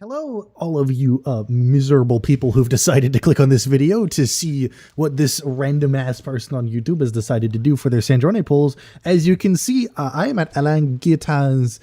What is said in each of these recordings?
Hello, all of you miserable people who've decided to click on this video to see what this random-ass person on YouTube has decided to do for their Sandrone polls. As you can see, I am at Alain Guillotin's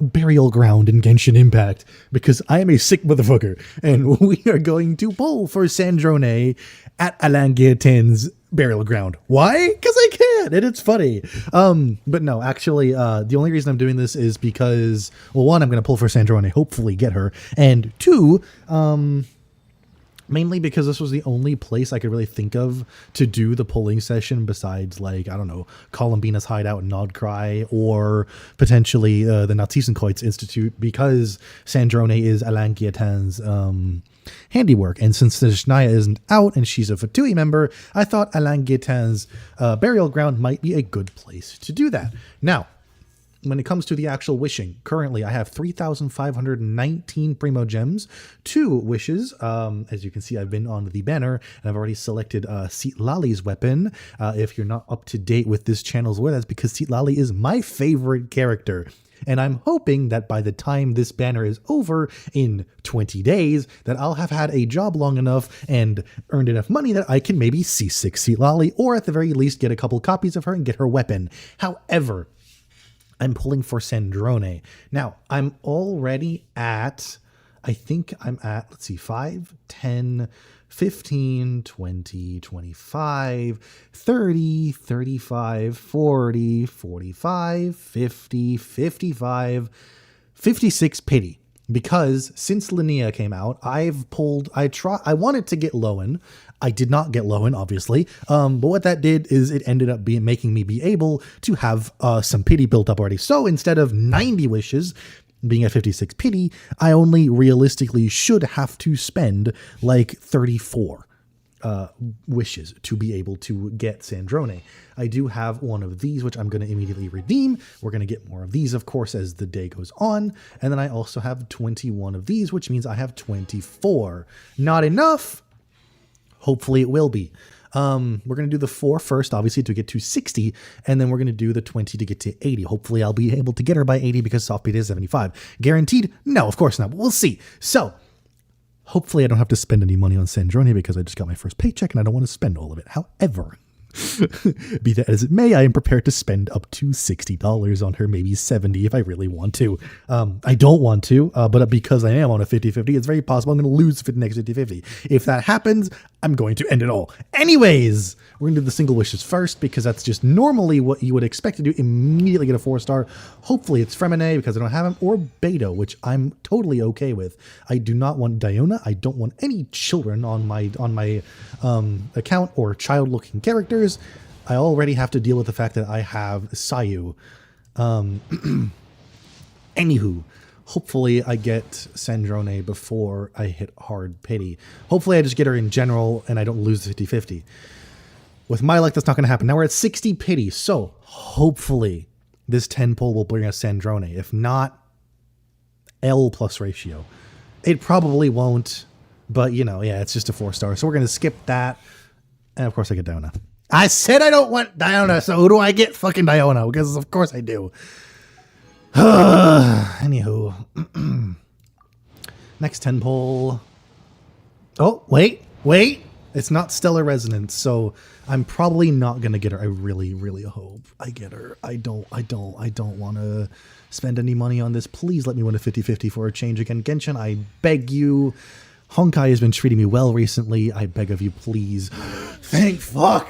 burial ground in Genshin Impact because I am a sick motherfucker, and we are going to poll for Sandrone at Alain Guillotin's burial ground. Why? Because I can, and it's funny. But no, actually, the only reason I'm doing this is because, well, one, I'm going to pull for Sandrone, hopefully get her, and two, mainly because this was the only place I could really think of to do the polling session besides, like, I don't know, Columbina's Hideout in Nodcry, or potentially the Nazissenkreuz Institute, because Sandrone is Alain Guillotin's handiwork. And since Shania isn't out and she's a Fatui member, I thought Alain Guillotin's burial ground might be a good place to do that. Now, when it comes to the actual wishing, currently I have 3,519 Primo Gems, 2 wishes. As you can see, I've been on the banner and I've already selected Citlali's weapon. If you're not up to date with this channel's lore, that's because Citlali is my favorite character. And I'm hoping that by the time this banner is over in 20 days, that I'll have had a job long enough and earned enough money that I can maybe C6 Citlali, or at the very least get a couple copies of her and get her weapon. However, I'm pulling for Sandrone. Now, I'm already at, I think I'm at, let's see, 5, 10, 15, 20, 25, 30, 35, 40, 45, 50, 55, 56 pity. Because since Linnea came out, I wanted to get Lowen. I did not get Lowen, obviously. But what that did is it ended up making me be able to have some pity built up already. So instead of 90 wishes, being at 56 pity, I only realistically should have to spend like 34 wishes to be able to get Sandrone. I do have one of these, which I'm going to immediately redeem. We're going to get more of these, of course, as the day goes on. And then I also have 21 of these, which means I have 24. Not enough. Hopefully it will be. We're going to do the 4 first, obviously, to get to 60, and then we're going to do the 20 to get to 80. Hopefully I'll be able to get her by 80 because soft beat is 75. Guaranteed? No, of course not, but we'll see. So, hopefully I don't have to spend any money on Sandrone because I just got my first paycheck and I don't want to spend all of it. However, be that as it may, I am prepared to spend up to $60 on her, maybe 70 if I really want to. I don't want to, but because I am on a 50-50, it's very possible I'm going to lose the next 50-50. If that happens, I'm going to end it all. Anyways, we're going to do the single wishes first because that's just normally what you would expect to do. Immediately get a 4-star. Hopefully it's Fremine because I don't have him, or Beto, which I'm totally okay with. I do not want Diona. I don't want any children on my account or child-looking characters. I already have to deal with the fact that I have Sayu. Anywho, hopefully I get Sandrone before I hit hard pity. Hopefully I just get her in general and I don't lose the 50-50. With my luck, that's not going to happen. Now we're at 60 pity, so hopefully this 10 pull will bring us Sandrone. If not, L plus ratio. It probably won't, but you know, yeah, it's just a 4-star. So we're going to skip that. And of course I get Diona. I said I don't want Diona, so who do I get? Fucking Diona, because of course I do. Anywho. Next 10 pull. Oh, wait. It's not Stellar Resonance, so I'm probably not going to get her. I really, really hope I get her. I don't want to spend any money on this. Please let me win a 50-50 for a change again. Genshin, I beg you. Honkai has been treating me well recently. I beg of you, please. Thank fuck.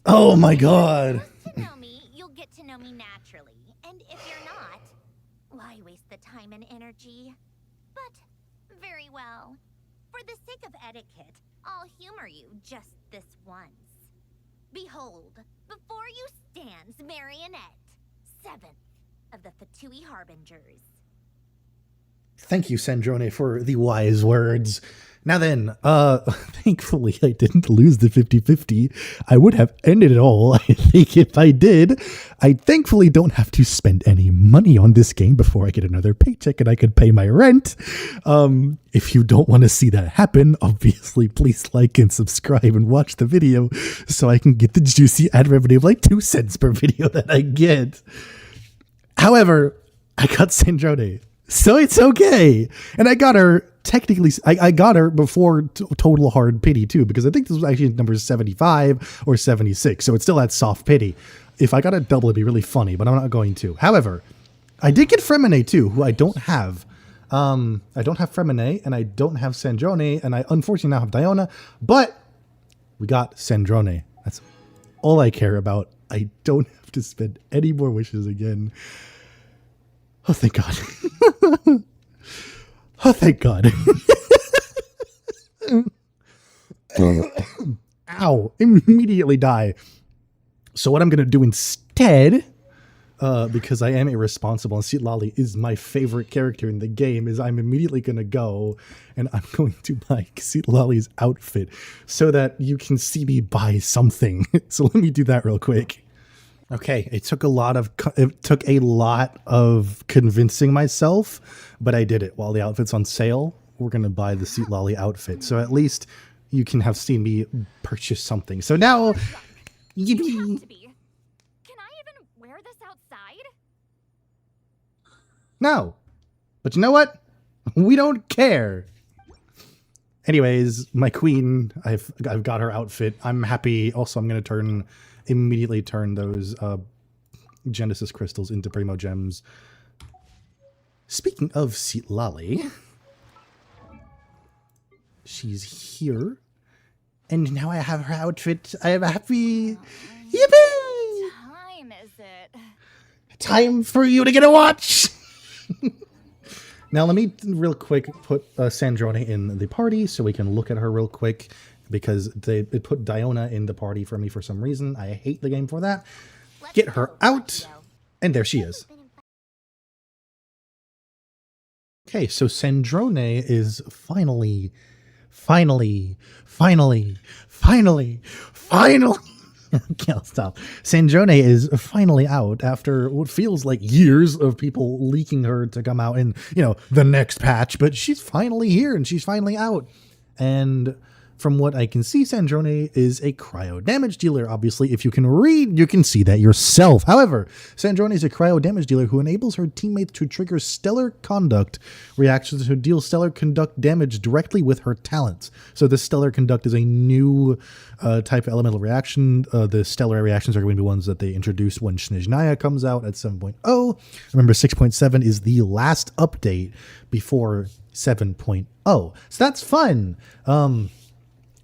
Oh my god. If you know me, you'll get to know me naturally. And if you're not, why waste the time and energy? But very well. For the sake of etiquette, I'll humor you just this once. Behold, before you stands Marionette, 7th of the Fatui Harbingers. Thank you, Sandrone, for the wise words. Now then, thankfully I didn't lose the 50-50. I would have ended it all, I think, if I did. I thankfully don't have to spend any money on this game before I get another paycheck and I could pay my rent. If you don't want to see that happen, obviously, please like and subscribe and watch the video so I can get the juicy ad revenue of like 2 cents per video that I get. However, I got Sandrone. So it's okay. And I got her technically, I got her before total hard pity too, because I think this was actually number 75 or 76. So it's still at soft pity. If I got a double, it'd be really funny, but I'm not going to. However, I did get Fremine too, who I don't have. I don't have Fremine and I don't have Sandrone, and I unfortunately now have Diona, but we got Sandrone. That's all I care about. I don't have to spend any more wishes again. Oh, thank God. Oh, thank God. Ow. Immediately die. So what I'm going to do instead, because I am irresponsible and Citlali is my favorite character in the game, is I'm immediately going to go and I'm going to buy Citlali's outfit so that you can see me buy something. So let me do that real quick. Okay, it took a lot of convincing myself, but I did it. While the outfit's on sale, we're gonna buy the Citlali outfit, so at least you can have seen me purchase something. So now, It has to be. Can I even wear this outside? no, but you know what? We don't care. Anyways, my queen, I've got her outfit. I'm happy. Also, I'm gonna immediately turn those Genesis crystals into Primo Gems. Speaking of Citlali, she's here. And now I have her outfit. I am happy. Yippee! Time is it? Time for you to get a watch! Now let me real quick put Sandrone in the party so we can look at her real quick, because it put Diona in the party for me for some reason. I hate the game for that. Get her out. And there she is. Okay, so Sandrone is finally can't stop. Sandrone is finally out after what feels like years of people leaking her to come out in, the next patch, but she's finally here and she's finally out. And from what I can see, Sandrone is a cryo damage dealer. Obviously, if you can read, you can see that yourself. However, Sandrone is a cryo damage dealer who enables her teammates to trigger stellar conduct reactions to deal stellar conduct damage directly with her talents. So this stellar conduct is a new type of elemental reaction. The stellar reactions are going to be ones that they introduce when Snezhnaya comes out at 7.0. Remember, 6.7 is the last update before 7.0. So that's fun.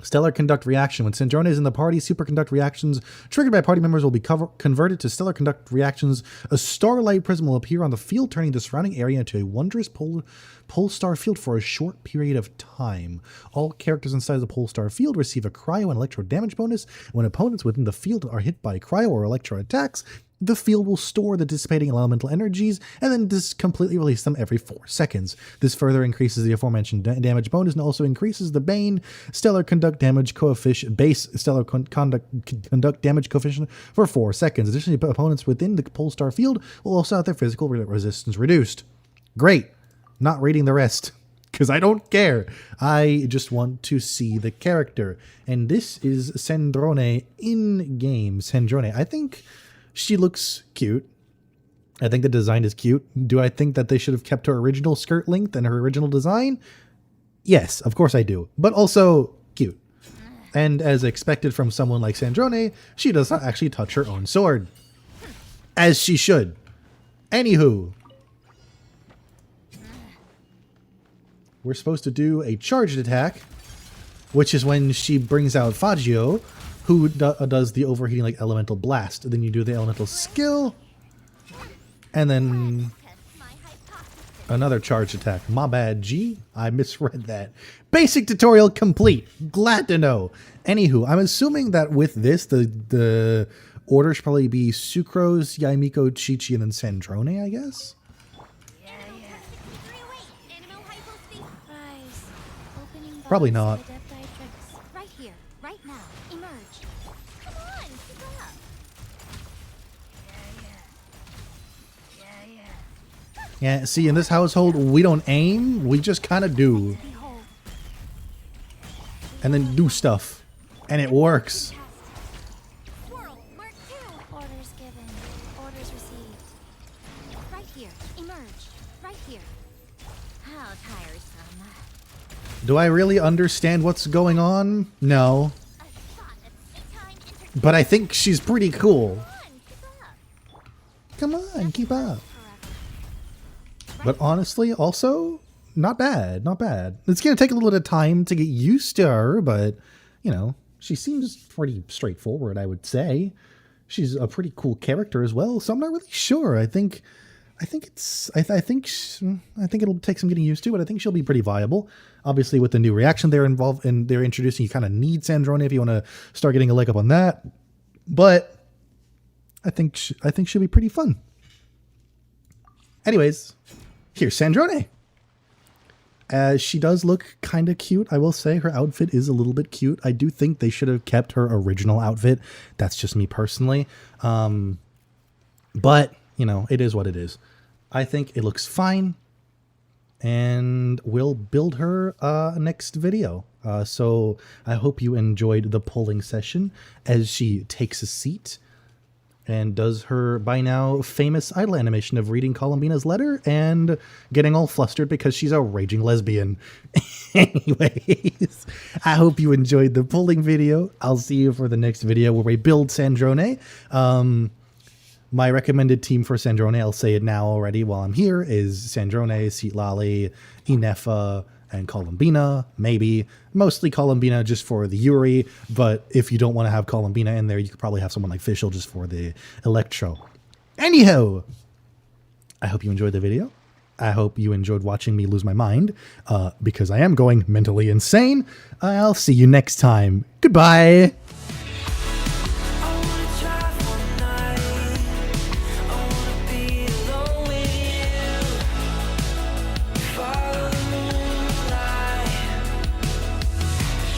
Stellar conduct reaction. When Sandrone is in the party, superconduct reactions triggered by party members will be converted to stellar conduct reactions. A starlight prism will appear on the field, turning the surrounding area into a wondrous pole-star field for a short period of time. All characters inside the pole-star field receive a cryo and electro damage bonus. When opponents within the field are hit by cryo or electro attacks, the field will store the dissipating elemental energies and then just completely release them every 4 seconds. This further increases the aforementioned damage bonus and also increases the Bane stellar conduct damage coefficient, base stellar conduct damage coefficient for 4 seconds. Additionally, opponents within the Polestar field will also have their physical resistance reduced. Great. Not reading the rest, because I don't care. I just want to see the character. And this is Sandrone in-game. Sandrone, I think she looks cute. I think the design is cute. Do I think that they should have kept her original skirt length and her original design? Yes, of course I do. But also cute. And as expected from someone like Sandrone, she does not actually touch her own sword. As she should. Anywho. We're supposed to do a charged attack, which is when she brings out Fagio, who does the overheating like elemental blast. Then you do the elemental skill, and then another charge attack. My bad, G. I misread that. Basic tutorial complete. Glad to know. Anywho, I'm assuming that with this, the order should probably be Sucrose, Yaimiko, Chi-Chi, and then Sandrone, I guess? Probably not. Right here, right now, emerge. Come on, keep up. Yeah, see, in this household, we don't aim, we just kind of do. And then do stuff. And it works. Swirl, mark 2. Orders given, orders received. Right here, emerge. Right here. Do I really understand what's going on? No. But I think she's pretty cool. Come on, keep up. But honestly, also, not bad, not bad. It's going to take a little bit of time to get used to her, but, you know, she seems pretty straightforward, I would say. She's a pretty cool character as well, so I'm not really sure. I think it'll take some getting used to, but I think she'll be pretty viable. Obviously, with the new reaction they're involved in, they're introducing, you kind of need Sandrone if you want to start getting a leg up on that. But I think she'll be pretty fun. Anyways, here's Sandrone. She does look kind of cute. I will say her outfit is a little bit cute. I do think they should have kept her original outfit. That's just me personally. But, you know, it is what it is. I think it looks fine. And we'll build her next video. So I hope you enjoyed the polling session as she takes a seat and does her by now famous idol animation of reading Columbina's letter and getting all flustered because she's a raging lesbian. Anyways, I hope you enjoyed the polling video. I'll see you for the next video where we build Sandrone. My recommended team for Sandrone, I'll say it now already while I'm here, is Sandrone, Citlali, Inefa, and Columbina, maybe. Mostly Columbina just for the Yuri, but if you don't want to have Columbina in there, you could probably have someone like Fischl just for the Electro. Anyhow, I hope you enjoyed the video. I hope you enjoyed watching me lose my mind, because I am going mentally insane. I'll see you next time. Goodbye!